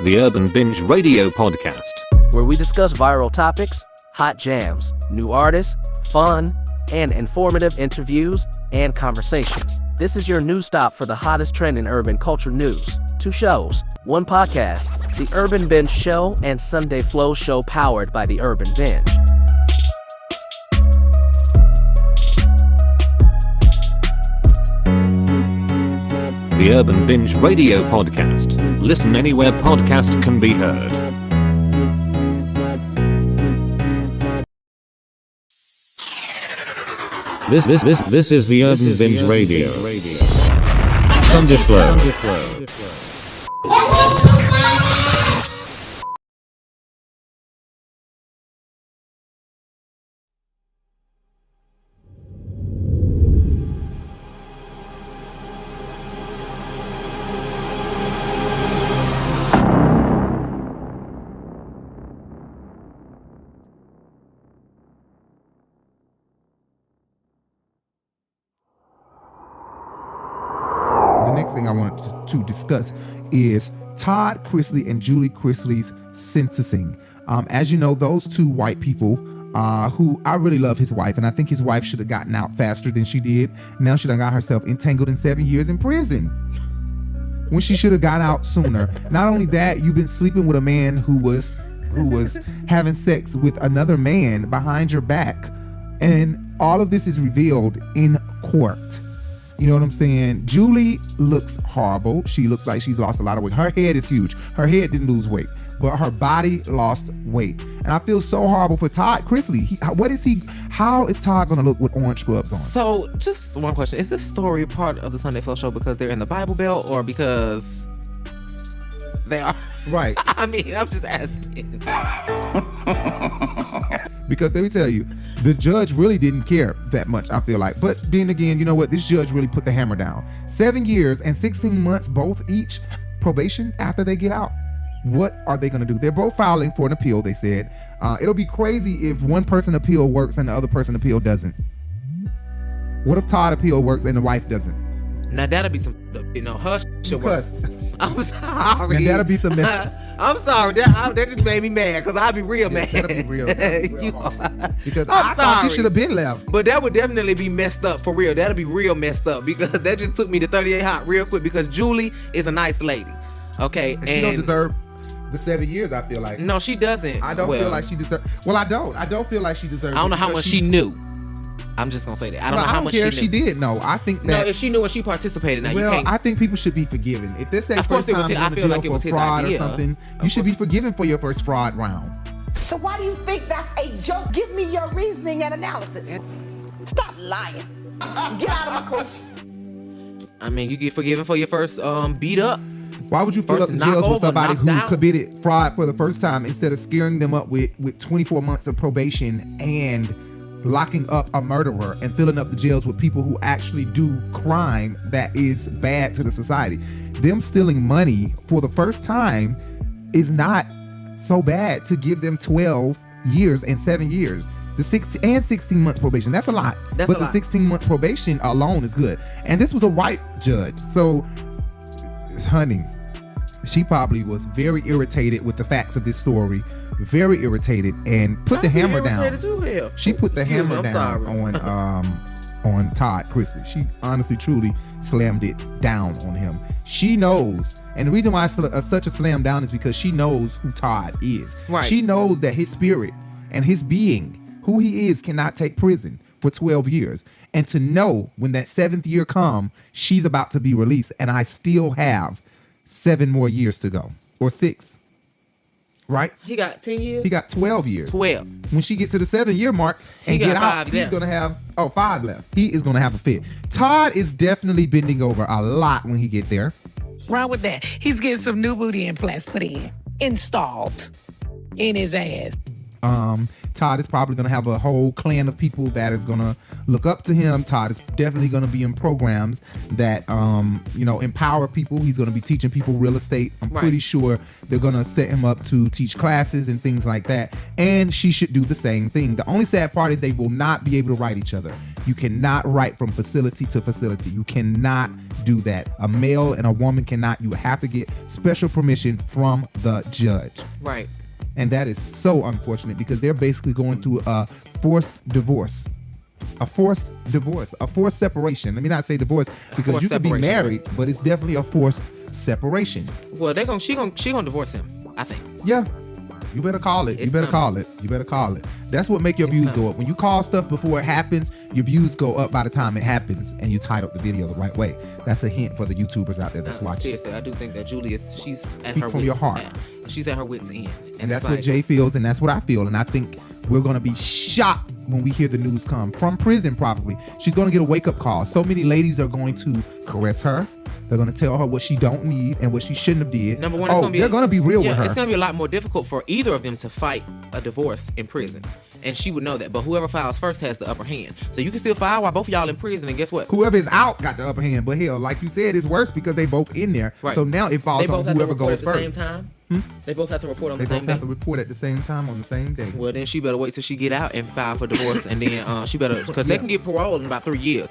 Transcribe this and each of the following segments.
the Urban Binge radio podcast, where we discuss viral topics, hot jams, new artists, fun, and informative interviews and conversations. This is your news stop for the hottest trend in urban culture news. 2 shows, 1 podcast, the Urban Binge Show and Sunday Flow Show, powered by the Urban Binge. the Urban Binge radio podcast. Listen anywhere podcast can be heard. This is the Urban Binge radio. Sunday Flow. Thing I wanted to discuss is Todd Chrisley and Julie Chrisley's sentencing. As you know, those 2 white people who I really love his wife, and I think his wife should have gotten out faster than she did. Now she done got herself entangled in 7 years in prison when she should have got out sooner. Not only that, you've been sleeping with a man who was having sex with another man behind your back, and all of this is revealed in court. You know what I'm saying? Julie looks horrible. She looks like she's lost a lot of weight. Her head is huge. Her head didn't lose weight, but her body lost weight. And I feel so horrible for Todd Chrisley. How is Todd going to look with orange scrubs on? So, just one question. Is this story part of the Sunday Flow Show because they're in the Bible Belt, or because they are? Right. I mean, I'm just asking. Because let me tell you, the judge really didn't care that much, I feel like. But then again, you know what? This judge really put the hammer down. 7 years and 16 months, both each probation after they get out. What are they going to do? They're both filing for an appeal, they said. It'll be crazy if one person appeal works and the other person appeal doesn't. What if Todd appeal works and the wife doesn't? Now that'll be some, hush. I'm sorry. Now that'll be some mess. I'm sorry. That just made me mad because I'll be real mad. That'll be real because I thought she should have been left. But that would definitely be messed up for real. That'll be real messed up because that just took me to 38 Hot real quick because Julie is a nice lady. Okay. And she don't deserve the 7 years, I feel like. No, she doesn't. I don't feel like she deserves. Well, I don't feel like she deserves. I don't know how much she knew. I'm just gonna say that. I don't know how much she knew. She did. No, I think that. No, if she knew and she participated, now well, you can't. I think people should be forgiven. If this ain't first time I feel like it was his fraud idea or something, you should be forgiven for your first fraud round. So why do you think that's a joke? Give me your reasoning and analysis. Stop lying. Get out of my coach. I mean, you get forgiven for your first beat up. Why would you fill up the jails with somebody who committed fraud for the first time instead of scaring them up with 24 months of probation and locking up a murderer and filling up the jails with people who actually do crime that is bad to the society? Them stealing money for the first time is not so bad to give them 12 years and 7 years. The 16 months probation, that's a lot. But the 16 months probation alone is good. And this was a white judge. So, honey, she probably was very irritated with the facts of this story. Very irritated and put the hammer down. She put the hammer down on Todd Chrisley. She honestly, truly slammed it down on him. She knows, and the reason why it's such a slam down is because she knows who Todd is. Right. She knows that his spirit and his being, who he is, cannot take prison for 12 years. And to know when that 7th year comes, she's about to be released, and I still have 7 more years to go, or 6. Right? He got 10 years? He got 12 years. 12. When she get to the 7-year mark and get out, he's going to have 5 left. He is going to have a fit. Todd is definitely bending over a lot when he get there. Wrong with that. He's getting some new booty implants put in, installed in his ass. Todd is probably going to have a whole clan of people that is going to look up to him. Todd is definitely going to be in programs that, empower people. He's going to be teaching people real estate. I'm pretty sure they're going to set him up to teach classes and things like that. And she should do the same thing. The only sad part is they will not be able to write each other. You cannot write from facility to facility. You cannot do that. A male and a woman cannot. You have to get special permission from the judge. Right. And that is so unfortunate because they're basically going through a forced divorce. A forced separation. Let me not say divorce because you can be married, but it's definitely a forced separation. Well, she gonna divorce him, I think. Yeah. You better call it. You better call it. That's what make your views go up. When you call stuff before it happens, your views go up by the time it happens, and you title the video the right way. That's a hint for the YouTubers out there that's watching. Seriously, I do think that Julie she's at Speak her from wits, your heart. She's at her wits' end. And that's what Jay feels, and that's what I feel. And I think we're going to be shocked when we hear the news come from prison, probably. She's going to get a wake-up call. So many ladies are going to caress her. They're going to tell her what she don't need and what she shouldn't have did. Number one, they're going to be real with her. It's going to be a lot more difficult for either of them to fight a divorce in prison. And she would know that. But whoever files first has the upper hand. So you can still file while both of y'all in prison. And guess what? Whoever is out got the upper hand. But hell, like you said, it's worse because they both in there. Right. So now it falls on whoever goes first. They both have to report at the same time? They both have to report on the same day? They both have to report at the same time on the same day. Well, then she better wait till she get out and file for divorce. And then she better, because they can get parole in about 3 years.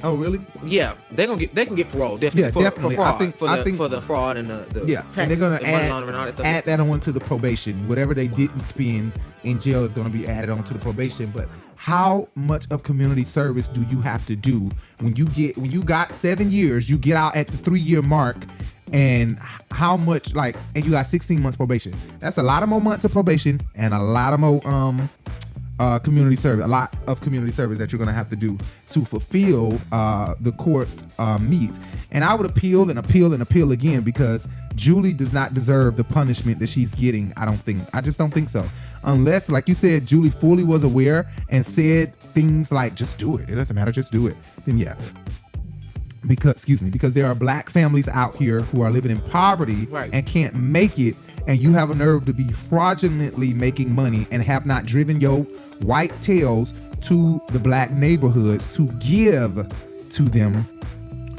Oh, really? Yeah, they can get parole definitely. Definitely. For fraud. I think for the fraud and the tax, and they're gonna money laundering and all that stuff. add that on to the probation. Whatever they didn't spend in jail is going to be added on to the probation. But how much of community service do you have to do when you got 7 years, you get out at the 3-year mark, and how much and you got 16 months probation? That's a lot of more months of probation and a lot of more community service, a lot of community service that you're going to have to do to fulfill the court's needs. And I would appeal and appeal and appeal again because Julie does not deserve the punishment that she's getting. I just don't think so. Unless, like you said, Julie fully was aware and said things like, just do it. It doesn't matter. Just do it. Then yeah. Because there are black families out here who are living in poverty and can't make it, and you have a nerve to be fraudulently making money and have not driven your white tails to the black neighborhoods to give to them,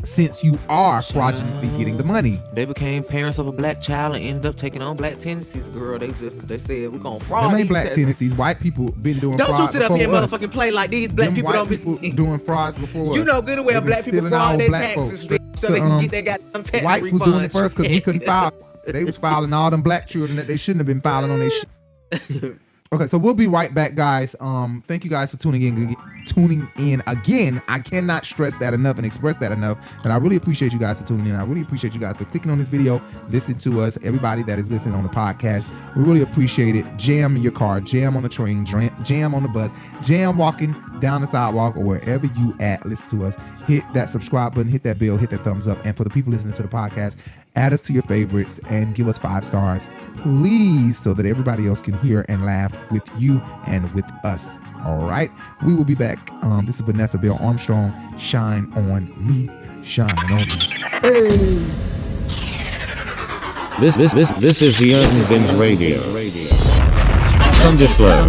since you are fraudulently getting the money. They became parents of a black child and ended up taking on black tendencies, girl. They said we're gonna fraud. Them ain't black tendencies. White people been doing fraud. Don't you sit up here and us. motherfucking play like these black people don't be doing frauds before us. You know good and well black people fraud their taxes so they can get their goddamn tax Whites refunds. was doing it first because we couldn't file. They was filing all them black children that they shouldn't have been filing on their shit. Okay, so we'll be right back, guys. Thank you guys for tuning in again. I cannot stress that enough and express that enough. And I really appreciate you guys for tuning in. I really appreciate you guys for clicking on this video, listening to us. Everybody that is listening on the podcast, we really appreciate it. Jam in your car, jam on the train, jam on the bus, jam walking down the sidewalk or wherever you at. Listen to us. Hit that subscribe button, hit that bell, hit that thumbs up. And for the people listening to the podcast, add us to your favorites and give us 5 stars, please, so that everybody else can hear and laugh with you and with us. All right, we will be back. This is Vanessa Bell Armstrong. Shine on me, shine on me. Hey. This is the Urban Binge Radio. Sunday Flow.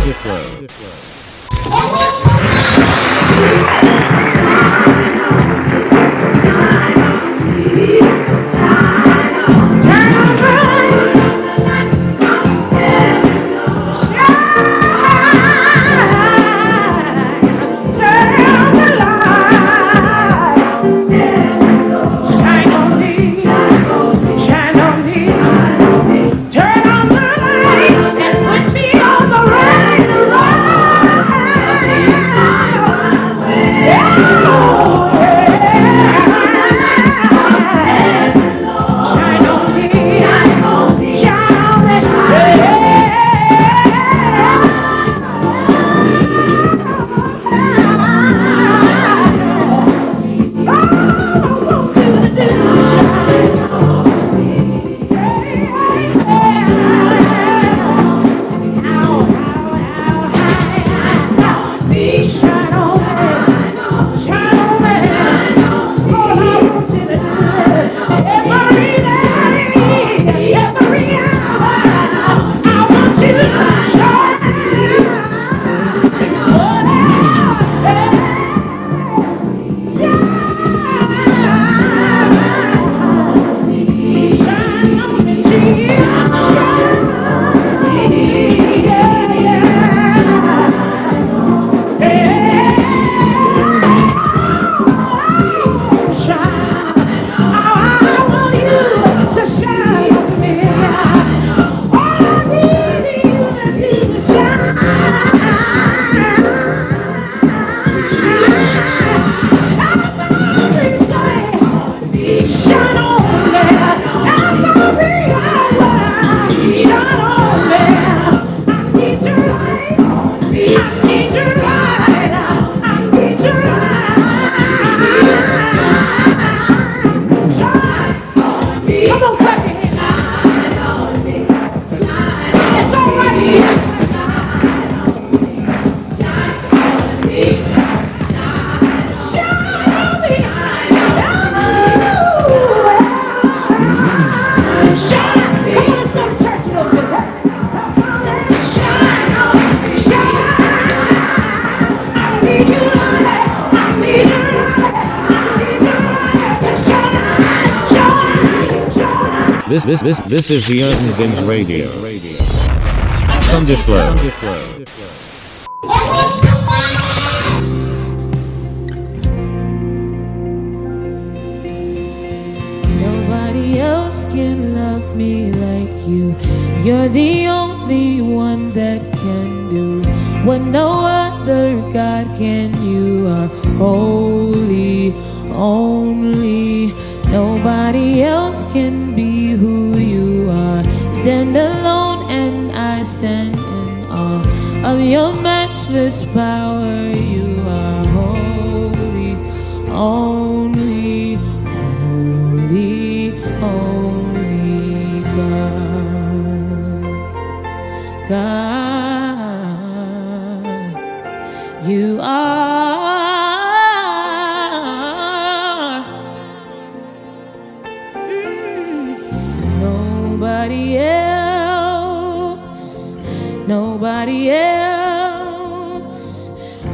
Turn on the light and put me on the right. This is the Urban Binge Radio. Thunderflow. Nobody else can love me like you. You're the only one that can do what no other God can. You are holy, only. Nobody else can be who you are. Stand alone and I stand in awe of your matchless power. You are holy, only, holy, holy God. God, you are. Nobody else, nobody else,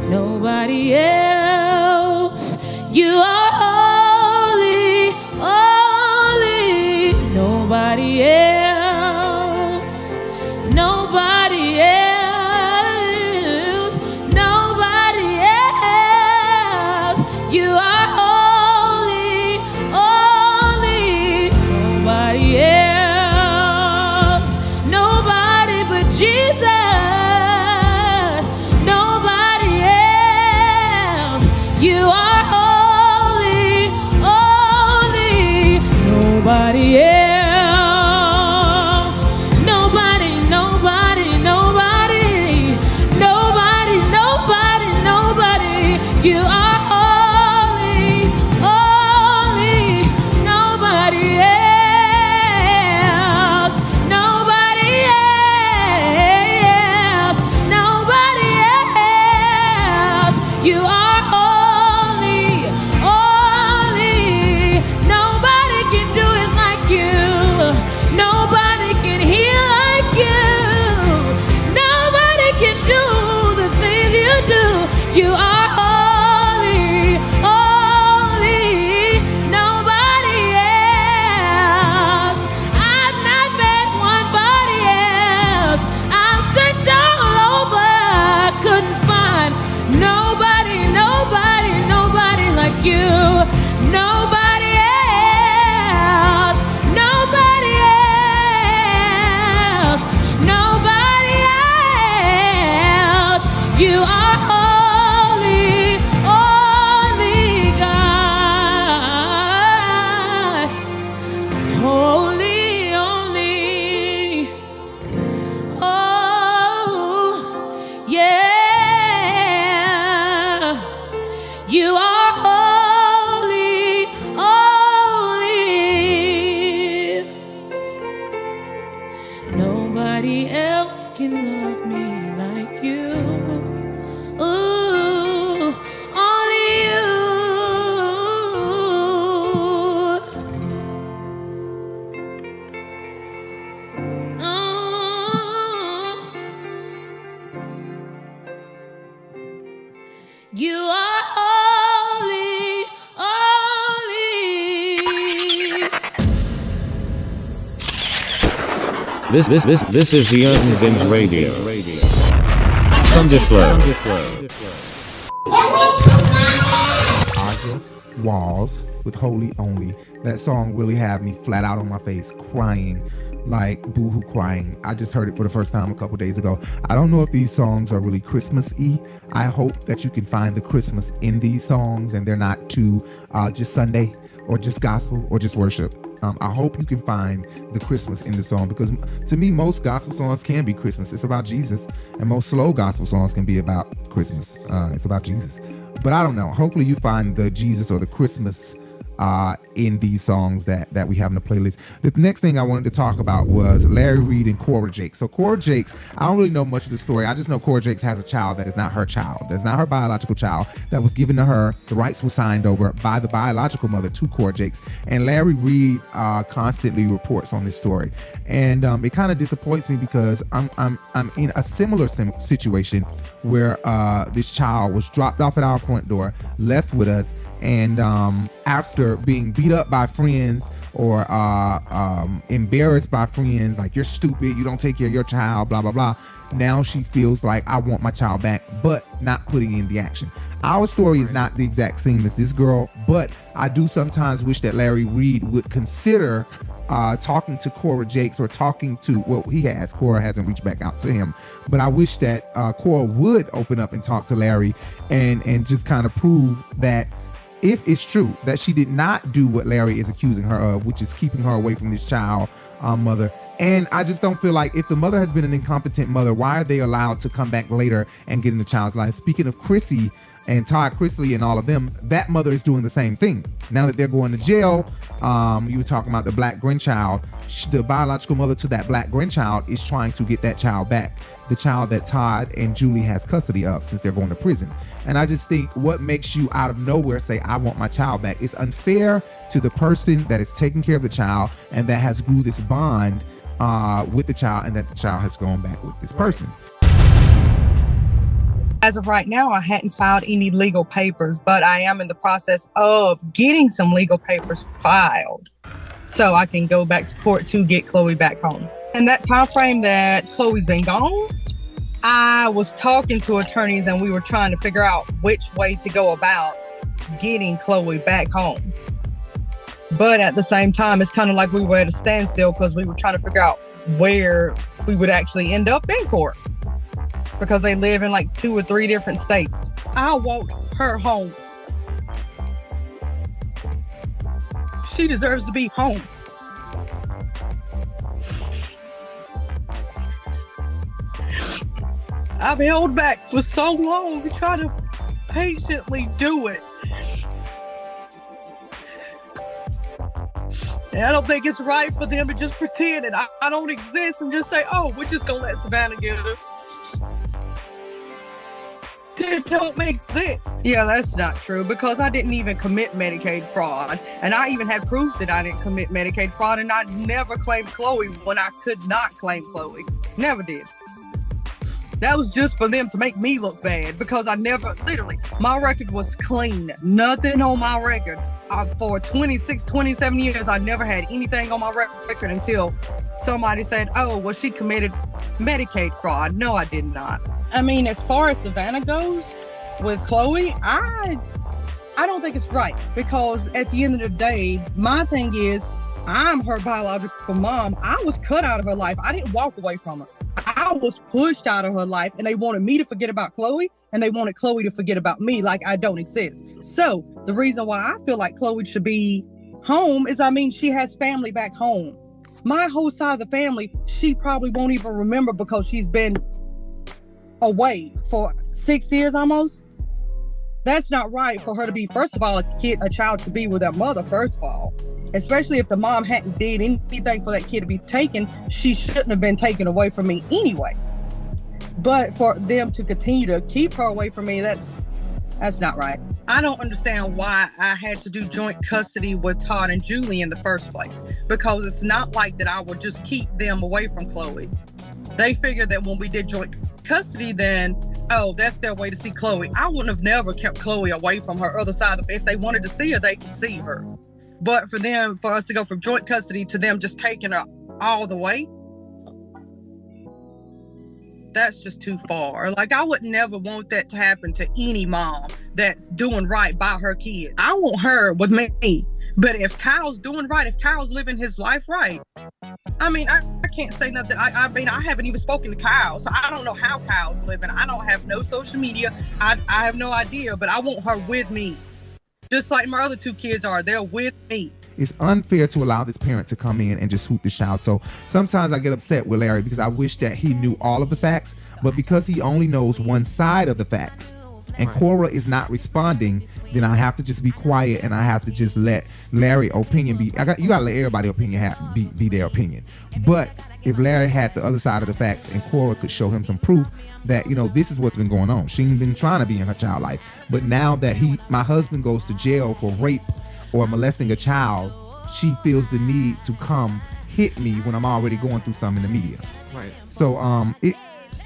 nobody else. You are holy, holy. Nobody else, nobody else, nobody else. You are holy, holy. Nobody else. Jesus, nobody else. You are holy, holy. Nobody else. Nobody, nobody, nobody, nobody, nobody, nobody. You are holy, holy. Nobody else. Nobody else. Nobody else. You are holy, holy. Nobody can do it like you. Nobody can heal like you. Nobody can do the things you do. You are holy, holy. Nobody else. I've not met one body else. I've searched all over, I couldn't find nobody, nobody, nobody like you. Nobody else, nobody else, nobody else. You are holy, holy God. Holy, only. Oh, yeah. You are holy, holy. Nobody else can love me like you. Ooh, only you. You are holy, holy. This is the Urban Binge Radio. Thunderflow. Aja Walls with Holy Only. That song really had me flat out on my face crying, like boohoo crying. I just heard it for the first time a couple days ago. I don't know if these songs are really Christmas-y. I hope that you can find the Christmas in these songs and they're not too just Sunday or just gospel or just worship. I hope you can find the Christmas in the song, because to me, most gospel songs can be Christmas. It's about Jesus, and most slow gospel songs can be about Christmas. It's about Jesus. But I don't know. Hopefully you find the Jesus or the Christmas in these songs that we have in the playlist. The next thing I wanted to talk about was Larry Reid and Cora Jakes. So Cora Jakes, I don't really know much of the story. I just know Cora Jakes has a child that is not her child. That's not her biological child. That was given to her. The rights were signed over by the biological mother to Cora Jakes. And Larry Reid constantly reports on this story. And it kind of disappoints me because I'm in a similar situation where this child was dropped off at our front door, left with us, and after being beat up by friends, or embarrassed by friends, like you're stupid, you don't take care of your child, blah blah blah. Now she feels like I want my child back, but not putting in the action. Our story is not the exact same as this girl, but I do sometimes wish that Larry Reid would consider talking to Cora Jakes, or talking to, well, he has. Cora hasn't reached back out to him, but I wish that Cora would open up and talk to Larry and just kind of prove that if it's true that she did not do what Larry is accusing her of, which is keeping her away from this child mother. And I just don't feel like, if the mother has been an incompetent mother, why are they allowed to come back later and get in the child's life? Speaking of Chrissy and Todd Chrisley and all of them, that mother is doing the same thing. Now that they're going to jail, you were talking about the black grandchild. The biological mother to that black grandchild is trying to get that child back, the child that Todd and Julie has custody of since they're going to prison. And I just think, what makes you out of nowhere say, I want my child back? It's unfair to the person that is taking care of the child and that has grew this bond with the child, and that the child has gone back with this person. As of right now, I hadn't filed any legal papers, but I am in the process of getting some legal papers filed so I can go back to court to get Chloe back home. And that time frame that Chloe's been gone, I was talking to attorneys and we were trying to figure out which way to go about getting Chloe back home. But at the same time, it's kind of like we were at a standstill because we were trying to figure out where we would actually end up in court, because they live in like 2 or 3 different states. I want her home. She deserves to be home. I've held back for so long to try to patiently do it. And I don't think it's right for them to just pretend that I don't exist and just say, oh, we're just gonna let Savannah get her. It don't make sense. Yeah, that's not true, because I didn't even commit Medicaid fraud. And I even had proof that I didn't commit Medicaid fraud, and I never claimed Chloe when I could not claim Chloe. Never did. That was just for them to make me look bad, because I never, literally, my record was clean. Nothing on my record. For 26, 27 years, I never had anything on my record until somebody said, oh, well, she committed Medicaid fraud. No, I did not. I mean, as far as Savannah goes, with Chloe, I don't think it's right, because at the end of the day, my thing is, I'm her biological mom. I was cut out of her life. I didn't walk away from her. I was pushed out of her life, and they wanted me to forget about Chloe, and they wanted Chloe to forget about me like I don't exist. So the reason why I feel like Chloe should be home is, she has family back home. My whole side of the family, she probably won't even remember, because she's been away for 6 years almost. That's not right for her to be, first of all, a child to be with their mother, first of all. Especially if the mom hadn't did anything for that kid to be taken, she shouldn't have been taken away from me anyway. But for them to continue to keep her away from me, that's not right. I don't understand why I had to do joint custody with Todd and Julie in the first place, because it's not like that I would just keep them away from Chloe. They figured that when we did joint custody, then, oh, that's their way to see Chloe. I wouldn't have never kept Chloe away from her other side. If they wanted to see her, they could see her. But for us to go from joint custody to them just taking her all the way, that's just too far. Like, I would never want that to happen to any mom that's doing right by her kid. I want her with me. But if Kyle's doing right, if Kyle's living his life right, I can't say nothing. I haven't even spoken to Kyle, so I don't know how Kyle's living. I don't have no social media. I have no idea, but I want her with me. Just like my other 2 kids are. They're with me. It's unfair to allow this parent to come in and just swoop the child. So sometimes I get upset with Larry, because I wish that he knew all of the facts, but because he only knows one side of the facts and Cora is not responding, then I have to just be quiet, and I have to just let Larry's opinion be. You gotta let everybody's opinion be their opinion. But if Larry had the other side of the facts and Cora could show him some proof that, this is what's been going on. She ain't been trying to be in her child life, but now that my husband goes to jail for rape or molesting a child, she feels the need to come hit me when I'm already going through something in the media. Right. So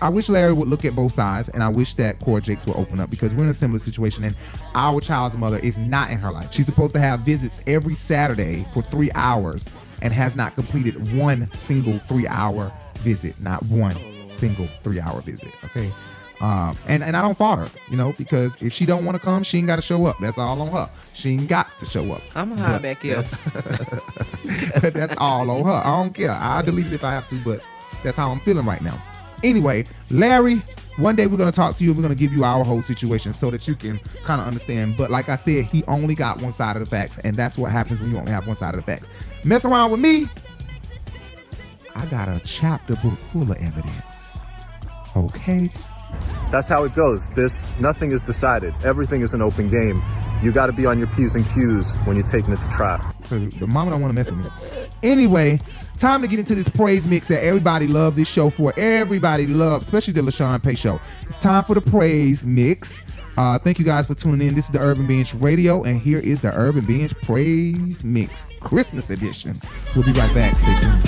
I wish Larry would look at both sides, and I wish that Cora Jakes would open up, because we're in a similar situation, and our child's mother is not in her life. She's supposed to have visits every Saturday for 3 hours and has not completed one single 3-hour visit. Not one single 3-hour visit. Okay. And I don't fault her, you know, because if she don't want to come, she ain't got to show up. That's all on her. She ain't got to show up. I'm gonna hide back here. That's all on her. I don't care. I'll delete it if I have to, but that's how I'm feeling right now. Anyway, Larry, one day we're going to talk to you. We're going to give you our whole situation so that you can kind of understand. But like I said, he only got one side of the facts, and that's what happens when you only have one side of the facts. Mess around with me, I got a chapter book full of evidence. Okay? That's how it goes. Nothing is decided. Everything is an open game. You got to be on your P's and Q's when you're taking it to trial. So the mama don't want to mess with me. Anyway, time to get into this praise mix that everybody loved this show for. Everybody loved, especially the LaShawn Pay show. It's time for the praise mix. Thank you guys for tuning in. This is the Urban Binge Radio, and here is the Urban Binge Praise Mix Christmas edition. We'll be right back. Stay tuned.